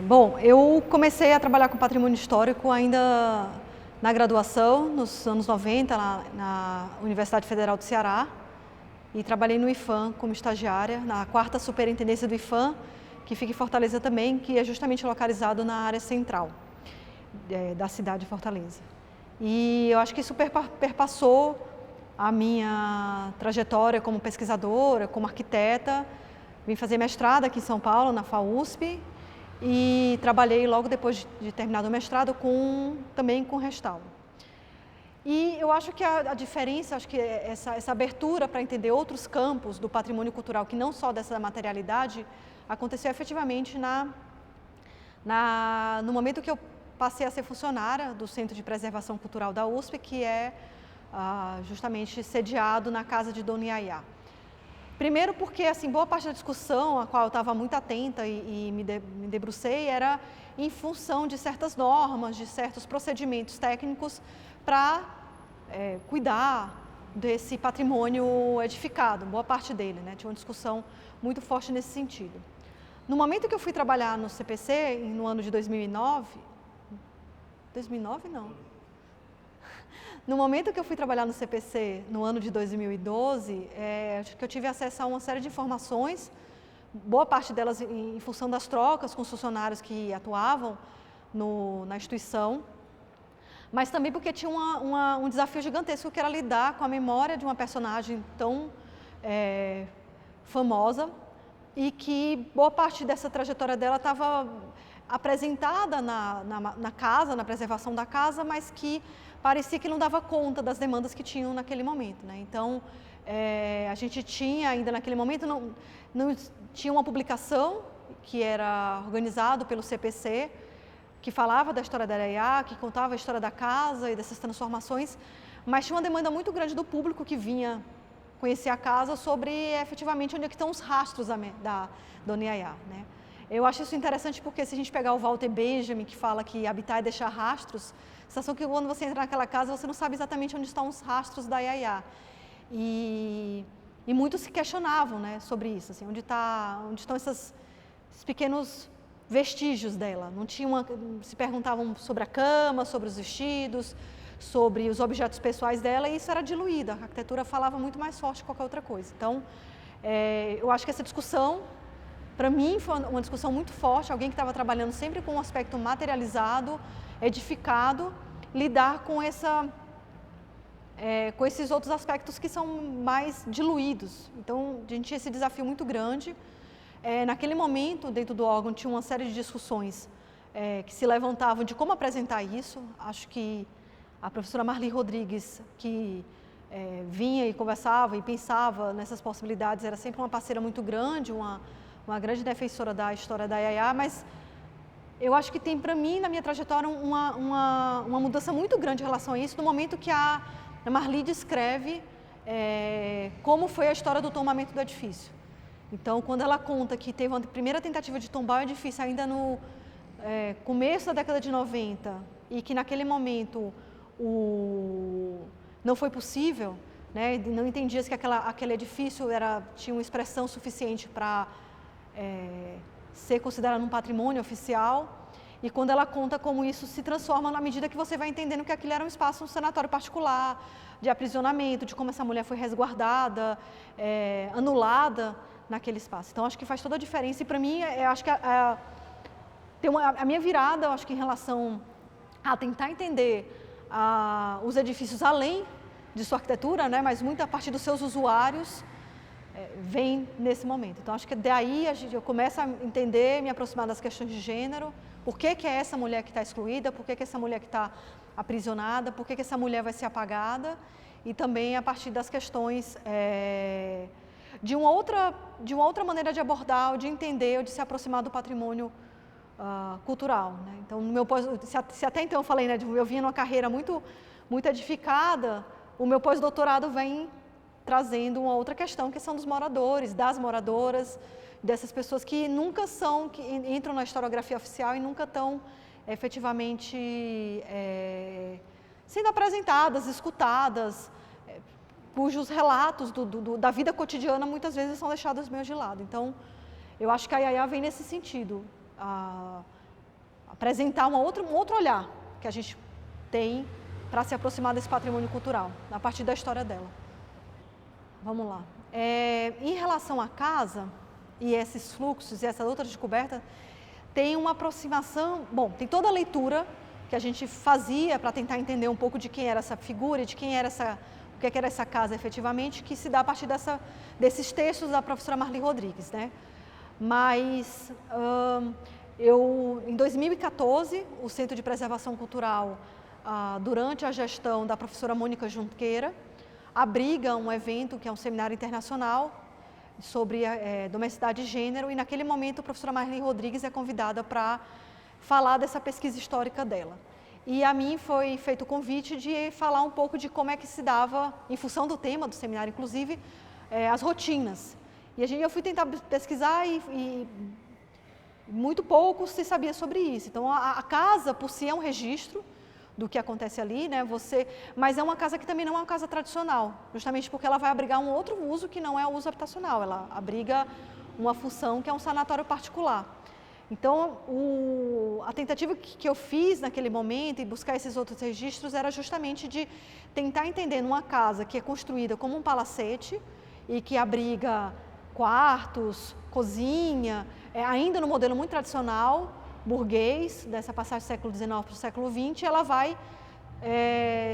Bom, eu comecei a trabalhar com patrimônio histórico ainda na graduação, nos anos 90, na Universidade Federal do Ceará, e trabalhei no IPHAN como estagiária, na 4ª Superintendência do IPHAN, que fica em Fortaleza também, que é justamente localizado na área central da cidade de Fortaleza. E eu acho que isso perpassou a minha trajetória como pesquisadora, como arquiteta. Vim fazer mestrado aqui em São Paulo, na FAUSP, e trabalhei logo depois de terminar o mestrado também com restauro. E eu acho que a diferença, acho que essa abertura para entender outros campos do patrimônio cultural, que não só dessa materialidade, aconteceu efetivamente no momento que eu passei a ser funcionária do Centro de Preservação Cultural da USP, que é justamente sediado na casa de Dona Yayá. Primeiro porque, assim, boa parte da discussão, a qual eu estava muito atenta e me debrucei, era em função de certas normas, de certos procedimentos técnicos para cuidar desse patrimônio edificado, boa parte dele, né? Tinha uma discussão muito forte nesse sentido. No momento que eu fui trabalhar no CPC, no ano de 2009, 2009 não. No momento que eu fui trabalhar no CPC, no ano de 2012, acho que eu tive acesso a uma série de informações, boa parte delas em função das trocas com os funcionários que atuavam na instituição, mas também porque tinha um desafio gigantesco, que era lidar com a memória de uma personagem tão famosa e que boa parte dessa trajetória dela estava apresentada na casa, na preservação da casa, mas que parecia que não dava conta das demandas que tinham naquele momento, né? Então, a gente tinha ainda naquele momento, não tinha uma publicação que era organizado pelo CPC, que falava da história da Yayá, que contava a história da casa e dessas transformações, mas tinha uma demanda muito grande do público que vinha conhecer a casa sobre efetivamente onde é que estão os rastros da Dona Yayá, né? Eu acho isso interessante porque se a gente pegar o Walter Benjamin, que fala que habitar é deixar rastros, a sensação que quando você entra naquela casa, você não sabe exatamente onde estão os rastros da Yayá. E muitos se questionavam, né, sobre isso, assim, onde estão esses pequenos vestígios dela. Se perguntavam sobre a cama, sobre os vestidos, sobre os objetos pessoais dela, e isso era diluído. A arquitetura falava muito mais forte que qualquer outra coisa. Então, eu acho que essa discussão, para mim, foi uma discussão muito forte, alguém que estava trabalhando sempre com um aspecto materializado, edificado, lidar com esses outros aspectos que são mais diluídos. Então, a gente tinha esse desafio muito grande. Naquele momento, dentro do órgão, tinha uma série de discussões que se levantavam de como apresentar isso. Acho que a professora Marli Rodrigues, que vinha e conversava e pensava nessas possibilidades, era sempre uma parceira muito grande, uma grande defensora da história da Yayá, mas eu acho que tem, para mim, na minha trajetória, uma mudança muito grande em relação a isso, no momento que a Marli descreve como foi a história do tombamento do edifício. Então, quando ela conta que teve uma primeira tentativa de tombar o edifício ainda no começo da década de 90, e que naquele momento não foi possível, né, não entendia-se que aquele edifício tinha uma expressão suficiente para ser considerado um patrimônio oficial, e quando ela conta como isso se transforma na medida que você vai entendendo que aquilo era um espaço, um sanatório particular, de aprisionamento, de como essa mulher foi resguardada, anulada naquele espaço. Então, acho que faz toda a diferença, e para mim, acho que a minha virada, acho que em relação a tentar entender os edifícios além de sua arquitetura, né, mas muito a partir dos seus usuários, vem nesse momento. Então, acho que daí eu começo a entender, me aproximar das questões de gênero, por que é essa mulher que está excluída, por que é essa mulher que está aprisionada, por que essa mulher vai ser apagada, e também a partir das questões de uma outra maneira de abordar, ou de entender, ou de se aproximar do patrimônio cultural, né? Então, se até então eu falei, né, eu vinha numa carreira muito, muito edificada, o meu pós-doutorado vem trazendo uma outra questão, que são dos moradores, das moradoras, dessas pessoas que que entram na historiografia oficial e nunca estão efetivamente sendo apresentadas, escutadas, cujos relatos da vida cotidiana muitas vezes são deixados meio de lado. Então, eu acho que a Yayá vem nesse sentido, apresentar um outro olhar que a gente tem para se aproximar desse patrimônio cultural, a partir da história dela. Vamos lá. Em relação à casa e esses fluxos e essa outra descoberta, tem uma aproximação, bom, tem toda a leitura que a gente fazia para tentar entender um pouco de quem era essa figura, de quem era o que era essa casa efetivamente, que se dá a partir desses textos da professora Marli Rodrigues, né? Mas em 2014, o Centro de Preservação Cultural, durante a gestão da professora Mônica Junqueira, abriga um evento que é um seminário internacional sobre domesticidade e gênero, e naquele momento a professora Marli Rodrigues é convidada para falar dessa pesquisa histórica dela. E a mim foi feito o convite de falar um pouco de como é que se dava, em função do tema do seminário, inclusive, as rotinas. E eu fui tentar pesquisar e muito pouco se sabia sobre isso. Então, a casa, por si, é um registro do que acontece ali, né? Mas é uma casa que também não é uma casa tradicional, justamente porque ela vai abrigar um outro uso que não é o uso habitacional, ela abriga uma função que é um sanatório particular. Então, a tentativa que eu fiz naquele momento e buscar esses outros registros era justamente de tentar entender numa casa que é construída como um palacete e que abriga quartos, cozinha, ainda no modelo muito tradicional, burguês, dessa passagem do século XIX para o século XX, ela vai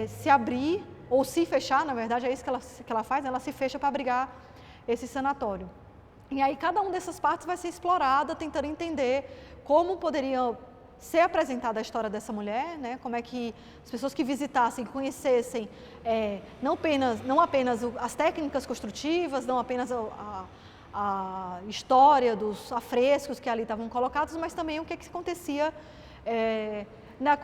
se abrir, ou se fechar, na verdade, é isso que ela faz, ela se fecha para abrigar esse sanatório. E aí cada uma dessas partes vai ser explorada, tentando entender como poderia ser apresentada a história dessa mulher, né? Como é que as pessoas que visitassem, conhecessem não apenas as técnicas construtivas, não apenas a história dos afrescos que ali estavam colocados, mas também o que acontecia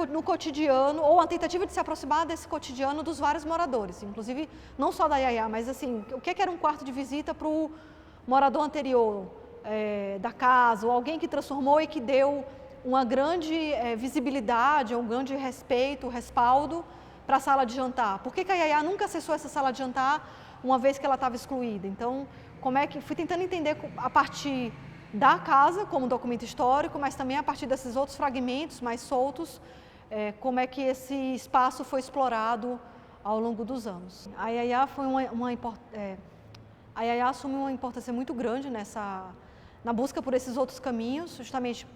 no cotidiano, ou a tentativa de se aproximar desse cotidiano dos vários moradores, inclusive não só da Yayá, mas assim, o que era um quarto de visita para o morador anterior da casa, ou alguém que transformou e que deu uma grande visibilidade, um grande respeito, respaldo para a sala de jantar. Por que a Yayá nunca acessou essa sala de jantar uma vez que ela estava excluída? Então, como é que fui tentando entender a partir da casa como documento histórico, mas também a partir desses outros fragmentos mais soltos, como é que esse espaço foi explorado ao longo dos anos. A Yayá foi a Yayá assumiu uma importância muito grande na busca por esses outros caminhos, justamente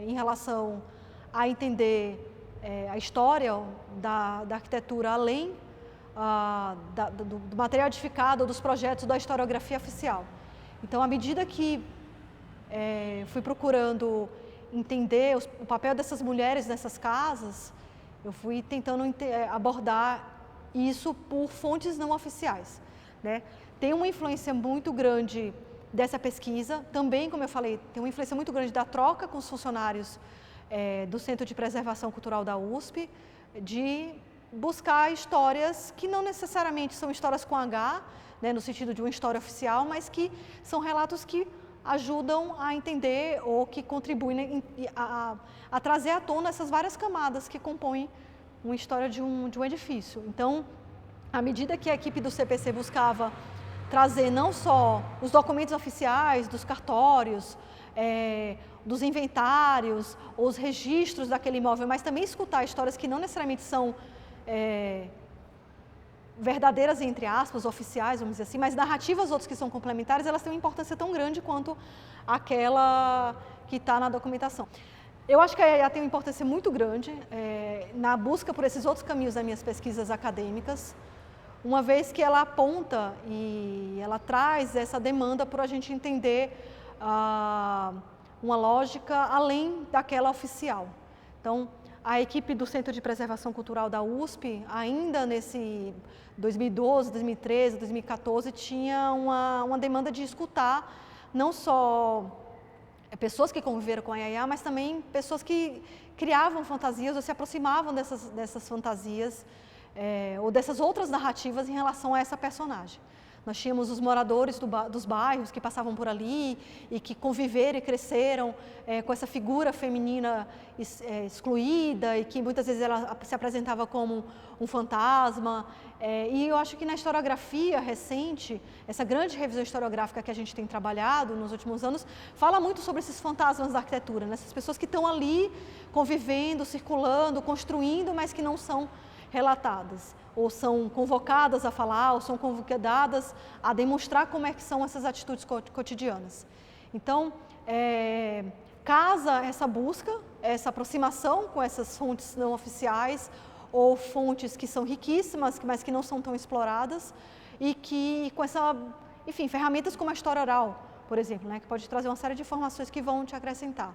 em relação a entender a história da arquitetura além do material edificado, dos projetos da historiografia oficial. Então, à medida que fui procurando entender o papel dessas mulheres nessas casas, eu fui tentando abordar isso por fontes não oficiais, né? Tem uma influência muito grande dessa pesquisa, também, como eu falei, tem uma influência muito grande da troca com os funcionários do Centro de Preservação Cultural da USP, de buscar histórias que não necessariamente são histórias com H, né, no sentido de uma história oficial, mas que são relatos que ajudam a entender ou que contribuem a trazer à tona essas várias camadas que compõem uma história de um edifício. Então, à medida que a equipe do CPC buscava trazer não só os documentos oficiais dos cartórios, dos inventários, os registros daquele imóvel, mas também escutar histórias que não necessariamente são verdadeiras, entre aspas, oficiais, vamos dizer assim, mas narrativas outras que são complementares, elas têm uma importância tão grande quanto aquela que está na documentação. Eu acho que a Yayá tem uma importância muito grande na busca por esses outros caminhos das minhas pesquisas acadêmicas, uma vez que ela aponta e ela traz essa demanda por a gente entender uma lógica além daquela oficial. Então, a equipe do Centro de Preservação Cultural da USP, ainda nesse 2012, 2013, 2014, tinha uma demanda de escutar não só pessoas que conviveram com a Yayá, mas também pessoas que criavam fantasias ou se aproximavam dessas fantasias ou dessas outras narrativas em relação a essa personagem. Nós tínhamos os moradores dos bairros que passavam por ali e que conviveram e cresceram com essa figura feminina excluída e que muitas vezes ela se apresentava como um fantasma. E eu acho que na historiografia recente, essa grande revisão historiográfica que a gente tem trabalhado nos últimos anos, fala muito sobre esses fantasmas da arquitetura, né? Essas pessoas que estão ali convivendo, circulando, construindo, mas que não são relatadas, ou são convocadas a falar, ou são convocadas a demonstrar como é que são essas atitudes cotidianas. Então, casa essa busca, essa aproximação com essas fontes não oficiais, ou fontes que são riquíssimas, mas que não são tão exploradas, e que com essa, enfim, ferramentas como a história oral, por exemplo, né, que pode trazer uma série de informações que vão te acrescentar.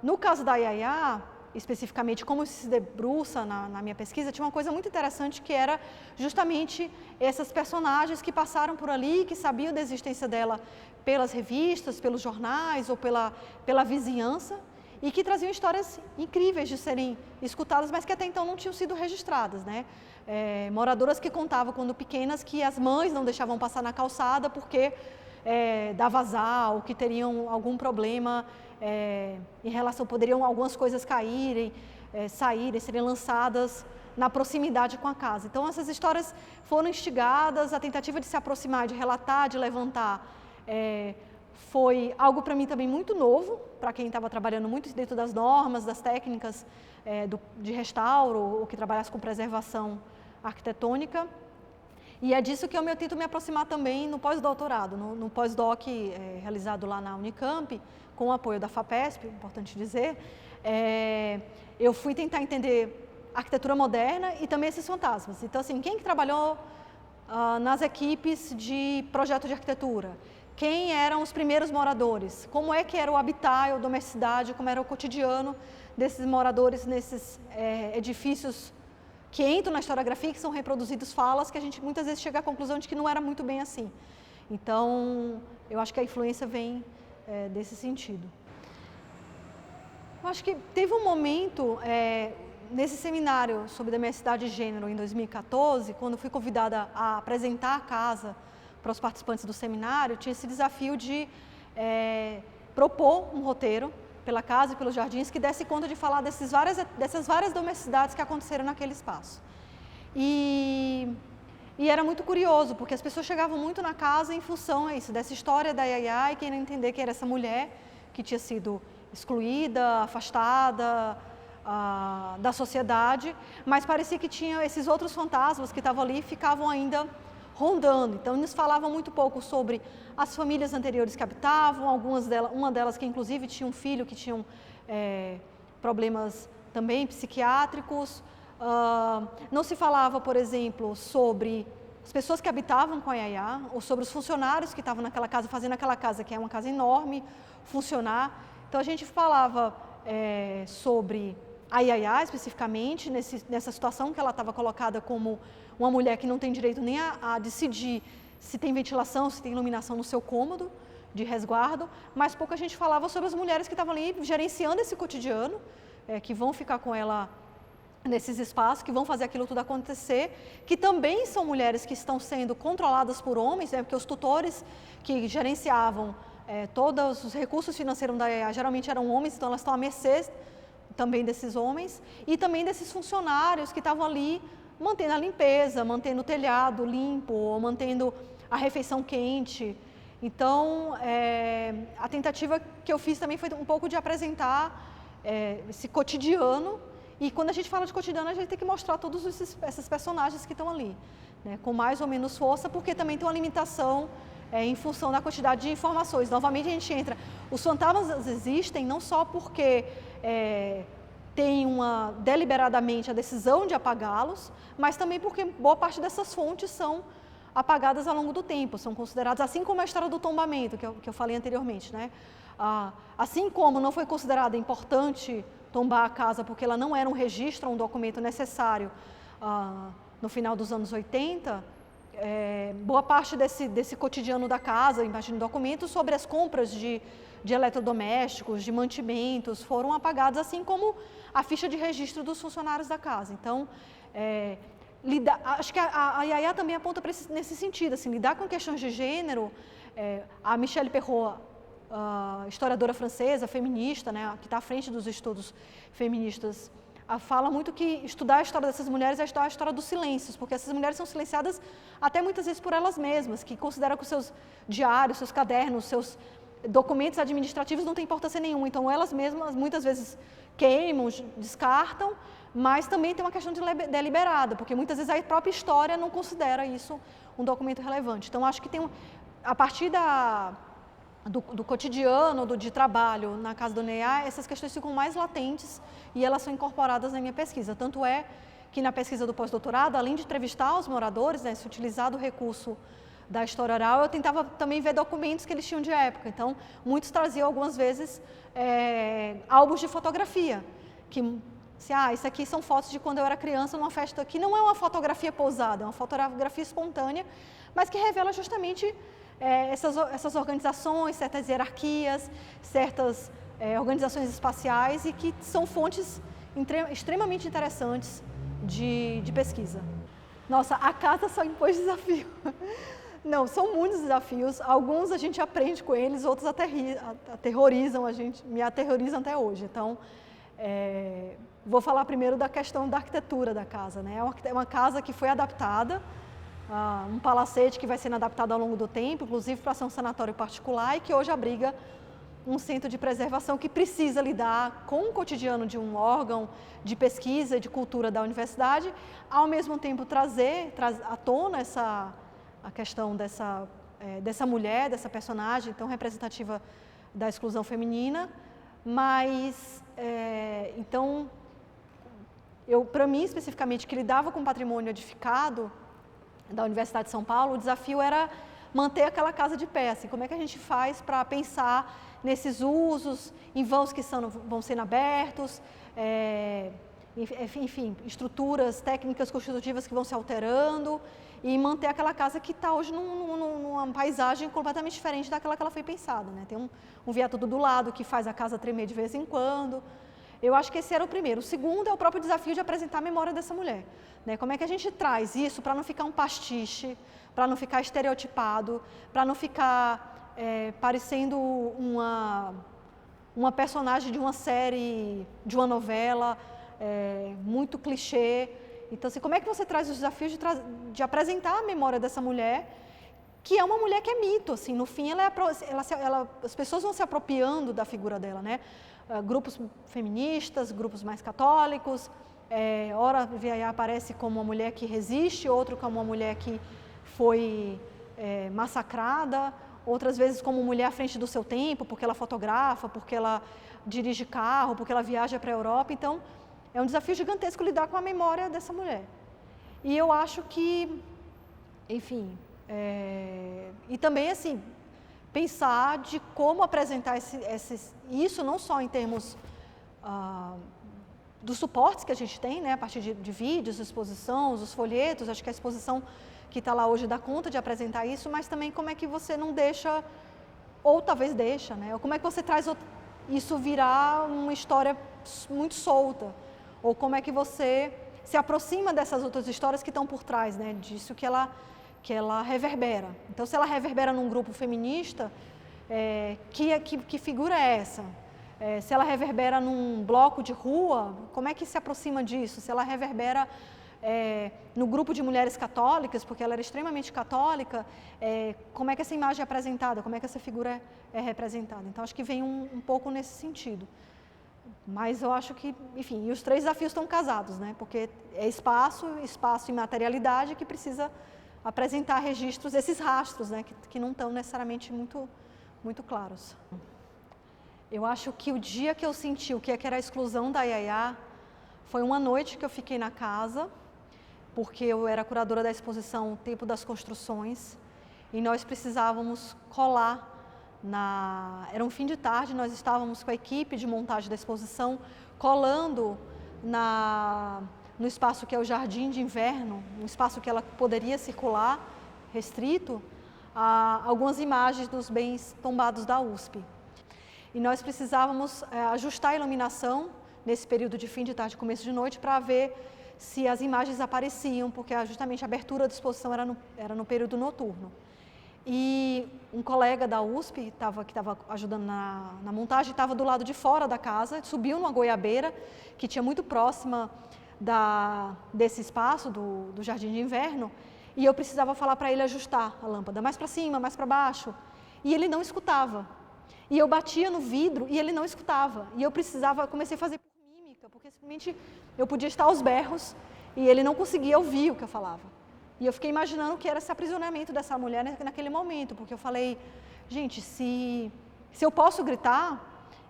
No caso da Yaya, especificamente como isso se debruça na minha pesquisa, tinha uma coisa muito interessante que era justamente essas personagens que passaram por ali, que sabiam da existência dela pelas revistas, pelos jornais ou pela vizinhança e que traziam histórias incríveis de serem escutadas, mas que até então não tinham sido registradas, né? Moradoras que contavam quando pequenas que as mães não deixavam passar na calçada porque dava azar ou que teriam algum problema em relação, poderiam algumas coisas caírem, saírem, serem lançadas na proximidade com a casa. Então essas histórias foram instigadas, a tentativa de se aproximar, de relatar, de levantar, foi algo para mim também muito novo, para quem estava trabalhando muito dentro das normas, das técnicas de restauro ou que trabalhasse com preservação arquitetônica. E é disso que eu tento me aproximar também no pós-doutorado, no pós-doc realizado lá na Unicamp, com o apoio da FAPESP, importante dizer. Eu fui tentar entender a arquitetura moderna e também esses fantasmas. Então, assim, quem que trabalhou nas equipes de projeto de arquitetura? Quem eram os primeiros moradores? Como é que era o habitat, a domesticidade, como era o cotidiano desses moradores nesses edifícios que entram na historiografia, que são reproduzidos falas, que a gente muitas vezes chega à conclusão de que não era muito bem assim. Então, eu acho que a influência vem desse sentido. Eu acho que teve um momento, nesse seminário sobre domesticidade e gênero, em 2014, quando fui convidada a apresentar a casa para os participantes do seminário, tinha esse desafio de propor um roteiro pela casa e pelos jardins que desse conta de falar dessas várias domesticidades que aconteceram naquele espaço. E era muito curioso, porque as pessoas chegavam muito na casa em função dessa história da Yaya e querendo entender quem era essa mulher que tinha sido excluída, afastada da sociedade, mas parecia que tinha esses outros fantasmas que estavam ali e ficavam ainda rondando. Então, eles falavam muito pouco sobre as famílias anteriores que habitavam, uma delas que inclusive tinha um filho que tinha problemas também psiquiátricos. Não se falava, por exemplo, sobre as pessoas que habitavam com a Yaya, ou sobre os funcionários que estavam naquela casa, fazendo aquela casa, que é uma casa enorme, funcionar. Então, a gente falava sobre a Yaya, especificamente, nessa situação que ela estava colocada como uma mulher que não tem direito nem a decidir se tem ventilação, se tem iluminação no seu cômodo de resguardo, mas pouco a gente falava sobre as mulheres que estavam ali gerenciando esse cotidiano, que vão ficar com ela nesses espaços, que vão fazer aquilo tudo acontecer, que também são mulheres que estão sendo controladas por homens, porque os tutores que gerenciavam todos os recursos financeiros da Yaya geralmente eram homens, então elas estão à mercê também desses homens, e também desses funcionários que estavam ali mantendo a limpeza, mantendo o telhado limpo, ou mantendo a refeição quente. Então, a tentativa que eu fiz também foi um pouco de apresentar esse cotidiano, e quando a gente fala de cotidiano, a gente tem que mostrar todos esses personagens que estão ali, né, com mais ou menos força, porque também tem uma limitação em função da quantidade de informações. Novamente, a gente entra... Os fantasmas existem não só porque tem deliberadamente a decisão de apagá-los, mas também porque boa parte dessas fontes são apagadas ao longo do tempo, são consideradas, assim como a história do tombamento, que eu falei anteriormente, né? Assim como não foi considerada importante tombar a casa porque ela não era um registro, um documento necessário no final dos anos 80, boa parte desse cotidiano da casa, imagino documentos sobre as compras de eletrodomésticos, de mantimentos, foram apagados, assim como a ficha de registro dos funcionários da casa. Então, acho que a Yaya também aponta nesse sentido, assim, lidar com questões de gênero. A Michelle Perrault, historiadora francesa, feminista, né, que está à frente dos estudos feministas, fala muito que estudar a história dessas mulheres é estudar a história dos silêncios, porque essas mulheres são silenciadas até muitas vezes por elas mesmas, que consideram que os seus diários, seus cadernos, seus documentos administrativos não têm importância nenhuma. Então, elas mesmas muitas vezes queimam, descartam, mas também tem uma questão de deliberada, porque muitas vezes a própria história não considera isso um documento relevante. Então, acho que tem a partir do cotidiano, de trabalho na casa do NEA, essas questões ficam mais latentes e elas são incorporadas na minha pesquisa. Tanto é que na pesquisa do pós-doutorado, além de entrevistar os moradores, né, se utilizar do recurso da história oral, eu tentava também ver documentos que eles tinham de época. Então, muitos traziam algumas vezes álbuns de fotografia, que isso aqui são fotos de quando eu era criança numa festa, que não é uma fotografia pousada, é uma fotografia espontânea, mas que revela justamente essas organizações, certas hierarquias, certas organizações espaciais e que são fontes extremamente interessantes de pesquisa. Nossa, a casa só impôs desafio. Não, são muitos desafios, alguns a gente aprende com eles, outros aterrorizam a gente, me aterrorizam até hoje. Então, vou falar primeiro da questão da arquitetura da casa, né? É uma casa que foi adaptada, um palacete que vai sendo adaptado ao longo do tempo, inclusive para ser um sanatório particular, e que hoje abriga um centro de preservação que precisa lidar com o cotidiano de um órgão de pesquisa e de cultura da universidade, ao mesmo tempo trazer à tona a questão dessa mulher, dessa personagem tão representativa da exclusão feminina, mas, então, para mim especificamente, que lidava com patrimônio edificado da Universidade de São Paulo, o desafio era manter aquela casa de pé, assim, como é que a gente faz para pensar nesses usos, em vãos que vão sendo abertos, enfim, estruturas técnicas constitutivas que vão se alterando, e manter aquela casa que está hoje numa paisagem completamente diferente daquela que ela foi pensada, né? Tem um viaduto do lado que faz a casa tremer de vez em quando. Eu acho que esse era o primeiro. O segundo é o próprio desafio de apresentar a memória dessa mulher, né? Como é que a gente traz isso para não ficar um pastiche, para não ficar estereotipado, para não ficar parecendo uma personagem de uma série, de uma novela, muito clichê. Então, assim, como é que você traz os desafios de apresentar a memória dessa mulher, que é uma mulher que é mito, assim, no fim as pessoas vão se apropriando da figura dela, né? Grupos feministas, grupos mais católicos, ora Yaya aparece como uma mulher que resiste, outro como uma mulher que foi massacrada, outras vezes como mulher à frente do seu tempo, porque ela fotografa, porque ela dirige carro, porque ela viaja para a Europa. Então, é um desafio gigantesco lidar com a memória dessa mulher. E eu acho que, enfim, e também, assim, pensar de como apresentar isso não só em termos dos suportes que a gente tem, né, a partir de vídeos, exposição, os folhetos, acho que a exposição que está lá hoje dá conta de apresentar isso, mas também como é que você não deixa, ou talvez deixa, né, ou como é que você traz isso virar uma história muito solta, ou como é que você se aproxima dessas outras histórias que estão por trás, né, disso que ela reverbera. Então, se ela reverbera num grupo feminista, que figura é essa? Se ela reverbera num bloco de rua, como é que se aproxima disso? Se ela reverbera no grupo de mulheres católicas, porque ela era extremamente católica, como é que essa imagem é apresentada? Como é que essa figura é representada? Então, acho que vem um pouco nesse sentido. Mas eu acho que, enfim, e os três desafios estão casados, né? Porque é espaço e materialidade que precisa apresentar registros, esses rastros, né, que não estão necessariamente muito claros. Eu acho que o dia que eu senti o que era a exclusão da Yaya foi uma noite que eu fiquei na casa, porque eu era curadora da exposição Tempo das Construções, e nós precisávamos colar era um fim de tarde, nós estávamos com a equipe de montagem da exposição colando no espaço que é o Jardim de Inverno, um espaço que ela poderia circular, restrito, a algumas imagens dos bens tombados da USP. E nós precisávamos ajustar a iluminação nesse período de fim de tarde e começo de noite para ver se as imagens apareciam, porque justamente a abertura da exposição era no período noturno. E um colega da USP, que estava ajudando na montagem, estava do lado de fora da casa, subiu numa goiabeira, que tinha muito próxima desse espaço, do jardim de inverno, e eu precisava falar para ele ajustar a lâmpada, mais para cima, mais para baixo, e ele não escutava. E eu batia no vidro e ele não escutava, e eu comecei a fazer por mímica, porque simplesmente eu podia estar aos berros e ele não conseguia ouvir o que eu falava. E eu fiquei imaginando que era esse aprisionamento dessa mulher naquele momento, porque eu falei, gente, se eu posso gritar,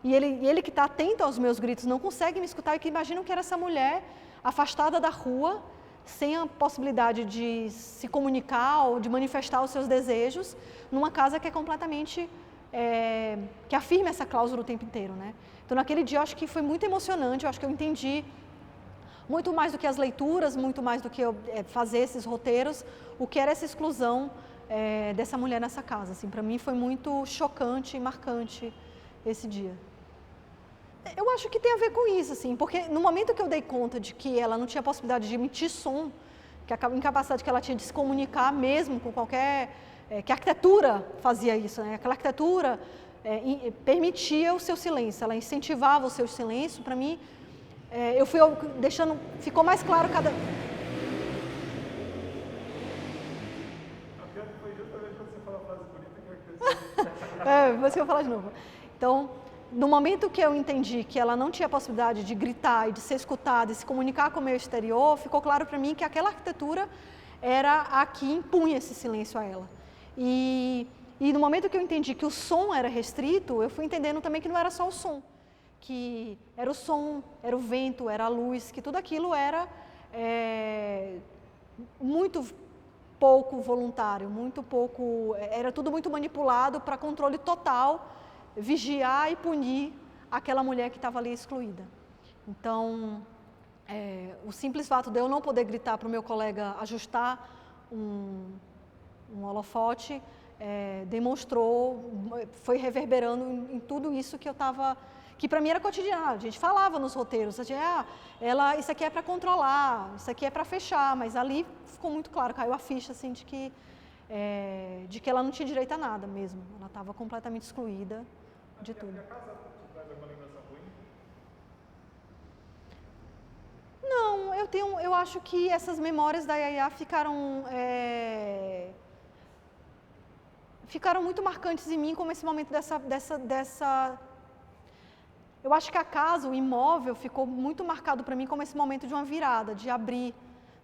e ele que está atento aos meus gritos não consegue me escutar, e que imaginam que era essa mulher afastada da rua, sem a possibilidade de se comunicar ou de manifestar os seus desejos, numa casa que é completamente, que afirma essa cláusula o tempo inteiro, né? Então, naquele dia, eu acho que foi muito emocionante, eu acho que eu entendi muito mais do que as leituras, muito mais do que eu fazer esses roteiros, o que era essa exclusão dessa mulher nessa casa. Assim, para mim foi muito chocante e marcante esse dia. Eu acho que tem a ver com isso, assim, porque no momento que eu dei conta de que ela não tinha possibilidade de emitir som, que a incapacidade que ela tinha de se comunicar mesmo com qualquer... que a arquitetura fazia isso, né? Aquela arquitetura permitia o seu silêncio, ela incentivava o seu silêncio, para mim... eu fui deixando, ficou mais claro cada... Foi justamente quando você falou a frase bonita que eu você vai falar de novo. Então, no momento que eu entendi que ela não tinha a possibilidade de gritar e de ser escutada e se comunicar com o meio exterior, ficou claro para mim que aquela arquitetura era a que impunha esse silêncio a ela. E no momento que eu entendi que o som era restrito, eu fui entendendo também que não era só o som, que era o som, era o vento, era a luz, que tudo aquilo era muito pouco voluntário, muito pouco, era tudo muito manipulado para controle total, vigiar e punir aquela mulher que estava ali excluída. Então, o simples fato de eu não poder gritar para o meu colega ajustar um holofote, demonstrou, foi reverberando em tudo isso que eu estava... que para mim era cotidiano, a gente falava nos roteiros, a gente, isso aqui é para controlar, isso aqui é para fechar, mas ali ficou muito claro, caiu a ficha assim, de que ela não tinha direito a nada mesmo, ela estava completamente excluída de tudo. E a casa traz alguma lembrança ruim? Não, eu acho que essas memórias da Yaya ficaram muito marcantes em mim como esse momento dessa... Eu acho que a casa, o imóvel, ficou muito marcado para mim como esse momento de uma virada, de abrir,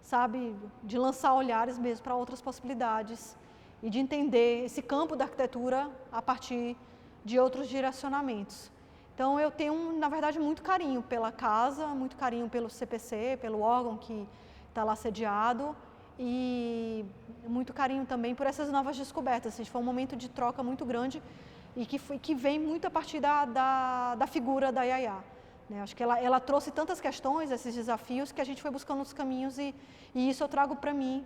sabe, de lançar olhares mesmo para outras possibilidades e de entender esse campo da arquitetura a partir de outros direcionamentos. Então, eu tenho, na verdade, muito carinho pela casa, muito carinho pelo CPC, pelo órgão que está lá sediado e muito carinho também por essas novas descobertas. Assim, foi um momento de troca muito grande e que vem muito a partir da figura da Yaya. Né? Acho que ela trouxe tantas questões, esses desafios, que a gente foi buscando os caminhos e isso eu trago para mim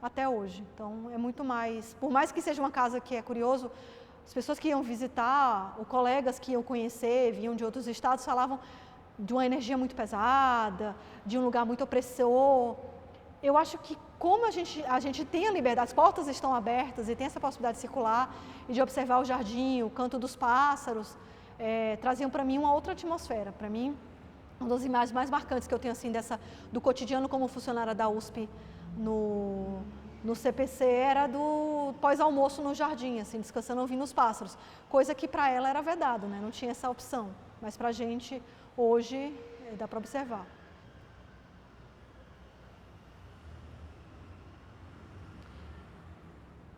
até hoje. Então, é muito mais... Por mais que seja uma casa que é curioso, as pessoas que iam visitar, ou colegas que iam conhecer, vinham de outros estados, falavam de uma energia muito pesada, de um lugar muito opressor. Eu acho que como a gente tem a liberdade, as portas estão abertas e tem essa possibilidade de circular e de observar o jardim, o canto dos pássaros, traziam para mim uma outra atmosfera. Para mim, uma das imagens mais marcantes que eu tenho assim do cotidiano como funcionária da USP no CPC era do pós-almoço no jardim, assim, descansando, ouvindo os pássaros, coisa que para ela era vedado, né? Não tinha essa opção, mas para a gente hoje dá para observar.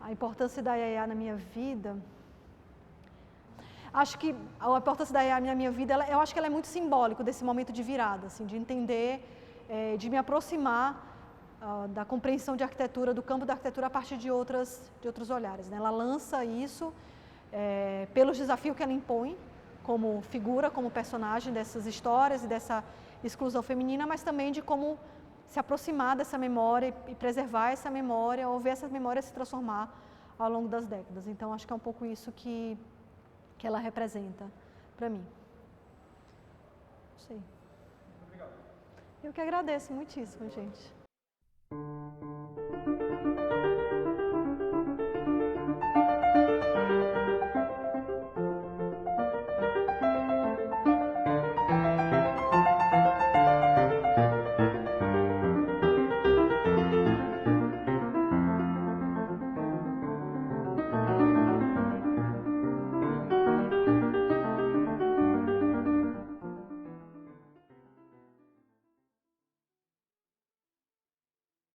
A importância da Yaya na minha vida, acho que a importância da Yaya na minha vida, eu acho que ela é muito simbólico desse momento de virada, assim, de entender, de me aproximar da compreensão de arquitetura, do campo da arquitetura a partir de outros olhares. Né? Ela lança isso pelos desafios que ela impõe como figura, como personagem dessas histórias e dessa exclusão feminina, mas também de como se aproximar dessa memória e preservar essa memória, ou ver essa memória se transformar ao longo das décadas. Então, acho que é um pouco isso que ela representa para mim. Não sei. Obrigado. Eu que agradeço muitíssimo, gente.